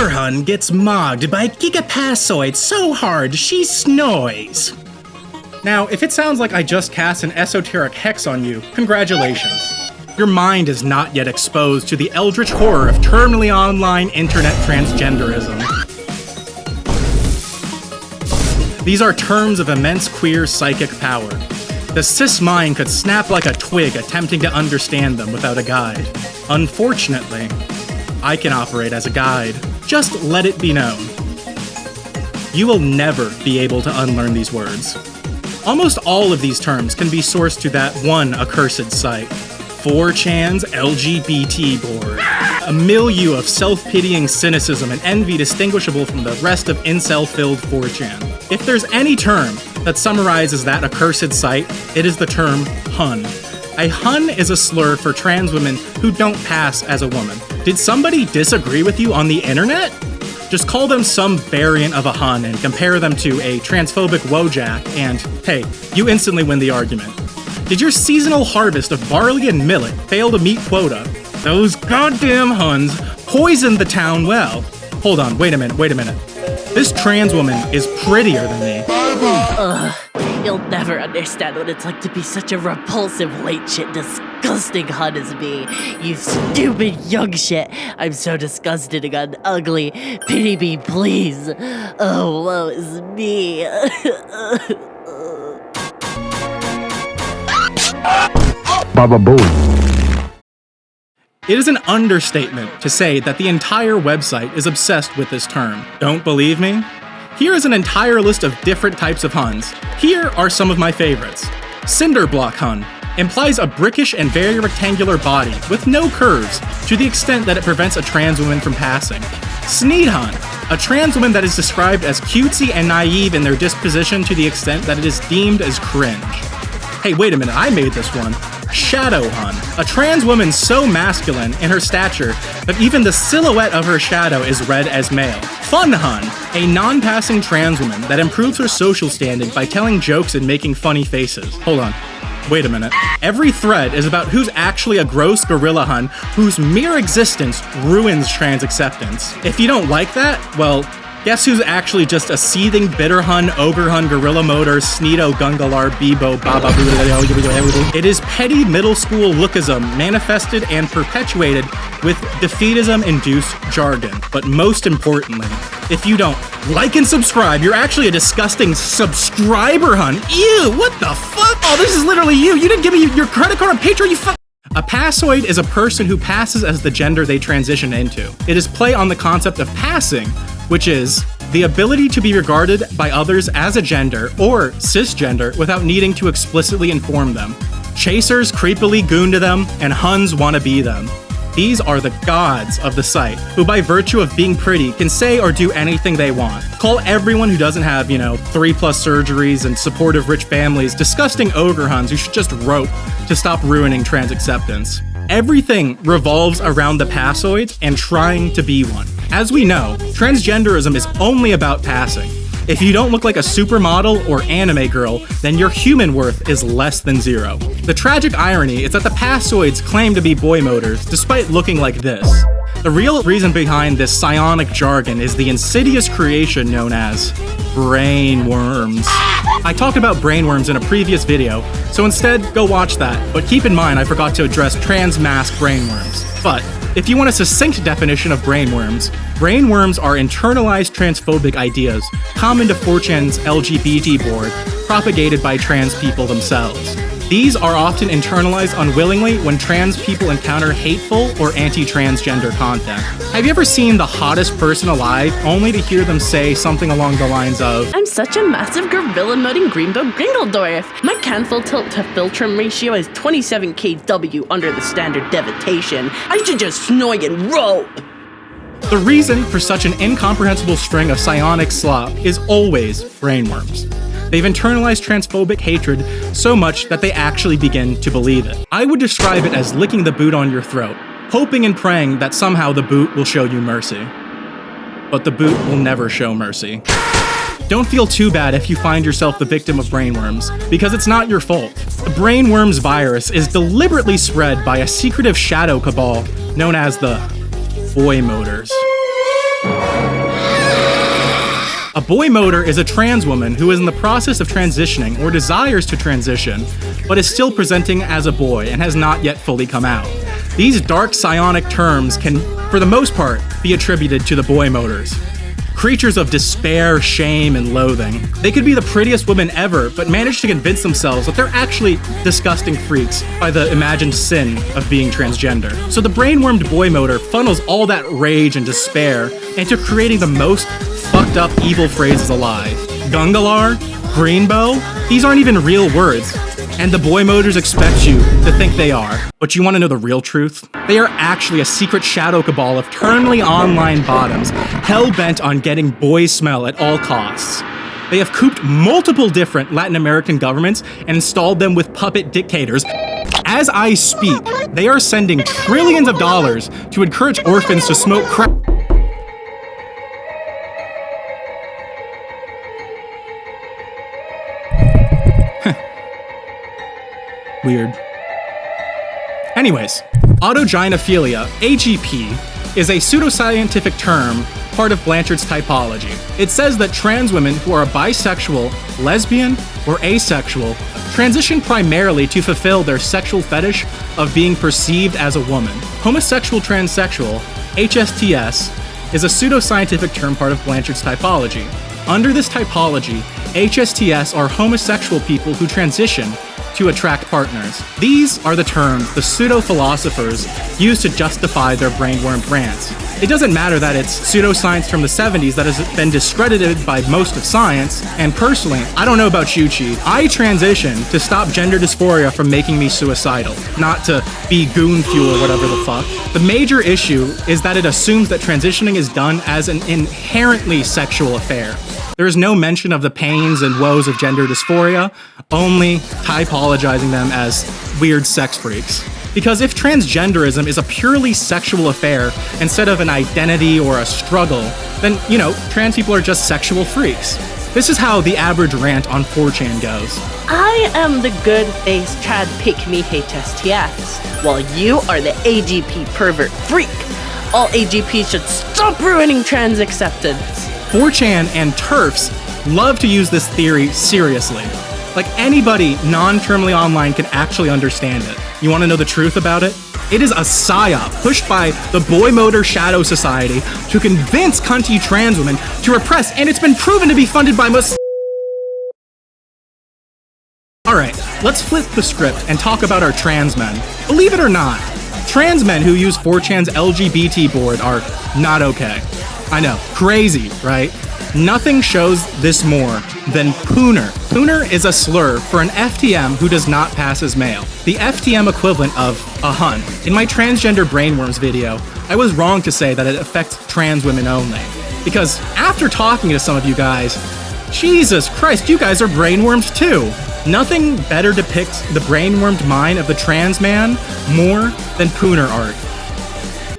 Ogre Hun gets mogged by Gigapassoid so hard she snoys. Now, if it sounds like I just cast an esoteric hex on you, congratulations. Your mind is not yet exposed to the eldritch horror of terminally online internet transgenderism. These are terms of immense queer psychic power. The cis mind could snap like a twig attempting to understand them without a guide. Unfortunately, I can operate as a guide. Just let it be known. You will never be able to unlearn these words. Almost all of these terms can be sourced to that one accursed site, 4chan's LGBT board. A milieu of self-pitying cynicism and envy distinguishable from the rest of incel-filled 4chan. If there's any term that summarizes that accursed site, it is the term Hun. A Hun is a slur for trans women who don't pass as a woman. Did somebody disagree with you on the internet? Just call them some variant of a Hun and compare them to a transphobic Wojak, and hey, you instantly win the argument. Did your seasonal harvest of barley and millet fail to meet quota? Those goddamn Huns poisoned the town well. Hold on, wait a minute. This trans woman is prettier than me. You'll never understand what it's like to be such a repulsive, late shit, disgusting Hun as me. You stupid young shit. I'm so disgusted and ugly. Pity me, please. Oh, woe is me. Baba Boom. It is an understatement to say that the entire website is obsessed with this term. Don't believe me? Here is an entire list of different types of Huns. Here are some of my favorites. Cinderblock Hun implies a brickish and very rectangular body with no curves to the extent that it prevents a trans woman from passing. Sneedhon, a trans woman that is described as cutesy and naive in their disposition to the extent that it is deemed as cringe. Hey, wait a minute, I made this one. Shadow Hun, a trans woman so masculine in her stature that even the silhouette of her shadow is read as male. Fun Hun, a non-passing trans woman that improves her social standing by telling jokes and making funny faces. Hold on, wait a minute. Every thread is about who's actually a gross gorilla Hun whose mere existence ruins trans acceptance. If you don't like that, well, guess who's actually just a seething bitter Hun, ogre Hun, gorilla motor, Sneedo, Gungalar, Bebo, Baba. It is petty middle school lookism manifested and perpetuated with defeatism-induced jargon. But most importantly, if you don't like and subscribe, you're actually a disgusting subscriber Hun. Ew, what the fuck? Oh, this is literally you. You didn't give me your credit card on Patreon, you fuck. A passoid is a person who passes as the gender they transition into. It is play on the concept of passing, which is the ability to be regarded by others as a gender or cisgender without needing to explicitly inform them. Chasers creepily goon to them, and Huns want to be them. These are the gods of the site, who by virtue of being pretty can say or do anything they want. Call everyone who doesn't have, 3+ surgeries and supportive rich families disgusting ogre Huns who should just rope to stop ruining trans acceptance. Everything revolves around the passoids and trying to be one. As we know, transgenderism is only about passing. If you don't look like a supermodel or anime girl, then your human worth is less than 0. The tragic irony is that the passoids claim to be Boymoders, despite looking like this. The real reason behind this psionic jargon is the insidious creation known as brainworms. I talked about brainworms in a previous video, so instead, go watch that. But keep in mind, I forgot to address trans-mask brainworms. But if you want a succinct definition of brainworms are internalized transphobic ideas common to 4chan's LGBT board, propagated by trans people themselves. These are often internalized unwillingly when trans people encounter hateful or anti-transgender content. Have you ever seen the hottest person alive only to hear them say something along the lines of, I'm such a massive gorilla-mudding greenbow Gringeldorf. My canful tilt to filtrum ratio is 27 kW under the standard devitation. I should just snoy and rope. The reason for such an incomprehensible string of psionic slop is always brainworms. They've internalized transphobic hatred so much that they actually begin to believe it. I would describe it as licking the boot on your throat, hoping and praying that somehow the boot will show you mercy. But the boot will never show mercy. Don't feel too bad if you find yourself the victim of brainworms, because it's not your fault. The brainworms virus is deliberately spread by a secretive shadow cabal known as the Boymoders. A Boymoder is a trans woman who is in the process of transitioning or desires to transition, but is still presenting as a boy and has not yet fully come out. These dark psionic terms can, for the most part, be attributed to the Boymoders. Creatures of despair, shame, and loathing. They could be the prettiest women ever, but manage to convince themselves that they're actually disgusting freaks by the imagined sin of being transgender. So the brainwormed Boymoder funnels all that rage and despair into creating the most fucked up evil phrases alive. Gungalar, Greenbow, these aren't even real words, and the Boymoders expect you to think they are. But you want to know the real truth? They are actually a secret shadow cabal of terminally online bottoms, hell-bent on getting boy smell at all costs. They have cooped multiple different Latin American governments and installed them with puppet dictators. As I speak, they are sending trillions of dollars to encourage orphans to smoke crack. Weird. Anyways, autogynephilia, AGP, is a pseudoscientific term, part of Blanchard's typology. It says that trans women who are bisexual, lesbian, or asexual transition primarily to fulfill their sexual fetish of being perceived as a woman. Homosexual transsexual, HSTS, is a pseudoscientific term part of Blanchard's typology. Under this typology, HSTS are homosexual people who transition to attract partners. These are the terms the pseudo-philosophers use to justify their brainworm rants. It doesn't matter that it's pseudoscience from the 70s that has been discredited by most of science, and personally, I don't know about you, Chi, I transitioned to stop gender dysphoria from making me suicidal, not to be goon fuel or whatever the fuck. The major issue is that it assumes that transitioning is done as an inherently sexual affair. There is no mention of the pains and woes of gender dysphoria, only typologizing them as weird sex freaks. Because if transgenderism is a purely sexual affair instead of an identity or a struggle, then, trans people are just sexual freaks. This is how the average rant on 4chan goes. I am the good-faced trad pick-me HSTFs, while you are the AGP pervert freak. All AGPs should stop ruining trans acceptance. 4chan and TERFs love to use this theory seriously. Like anybody non-terminally online can actually understand it. You want to know the truth about it? It is a psyop pushed by the Boymoder Shadow Society to convince cunty trans women to repress, and it's been proven to be funded by most. Alright, let's flip the script and talk about our trans men. Believe it or not, trans men who use 4chan's LGBT board are not okay. I know, crazy, right? Nothing shows this more than pooner. Pooner is a slur for an FTM who does not pass as male, the FTM equivalent of a Hun. In my transgender brainworms video, I was wrong to say that it affects trans women only, because after talking to some of you guys, Jesus Christ, you guys are brainworms too. Nothing better depicts the brainwormed mind of the trans man more than pooner art.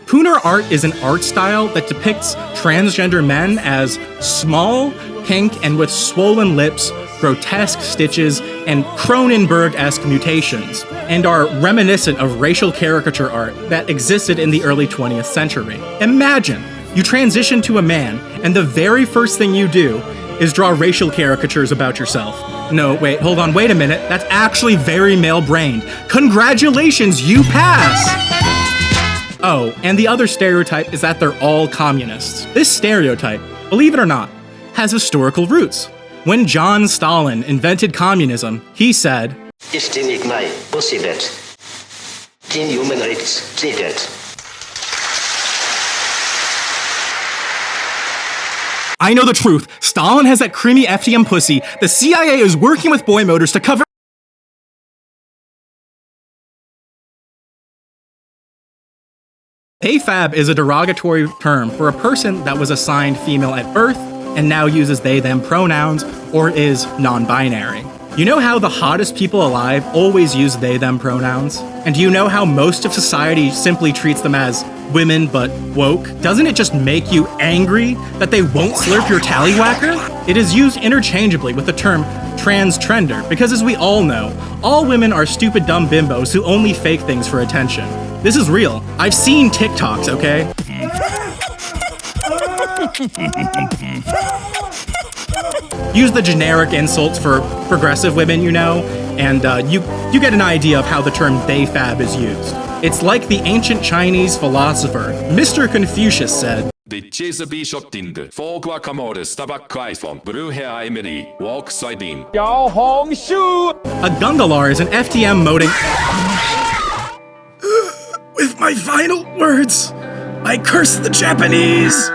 Pooner art is an art style that depicts transgender men as small, pink, and with swollen lips, grotesque stitches, and Cronenberg-esque mutations, and are reminiscent of racial caricature art that existed in the early 20th century. Imagine, you transition to a man, and the very first thing you do is draw racial caricatures about yourself. No, wait, hold on, wait a minute, that's actually very male-brained. Congratulations, you pass! Oh, and the other stereotype is that they're all communists. This stereotype, believe it or not, has historical roots. When John Stalin invented communism, he said, I know the truth. Stalin has that creamy FTM pussy. The CIA is working with Boymoders to cover. AFAB is a derogatory term for a person that was assigned female at birth and now uses they/them pronouns or is non-binary. You know how the hottest people alive always use they/them pronouns? And do you know how most of society simply treats them as women but woke? Doesn't it just make you angry that they won't slurp your tallywhacker? It is used interchangeably with the term transgender because, as we all know, all women are stupid dumb bimbos who only fake things for attention. This is real. I've seen TikToks, okay? Use the generic insults for progressive women, you know, and you get an idea of how the term "they-fab" is used. It's like the ancient Chinese philosopher Mr. Confucius said, The Chesapeake shot in the four guacamole stabak cries from blue hair Emily walk soybean. a gungalar is an FTM moding. With my final words, I curse the Japanese.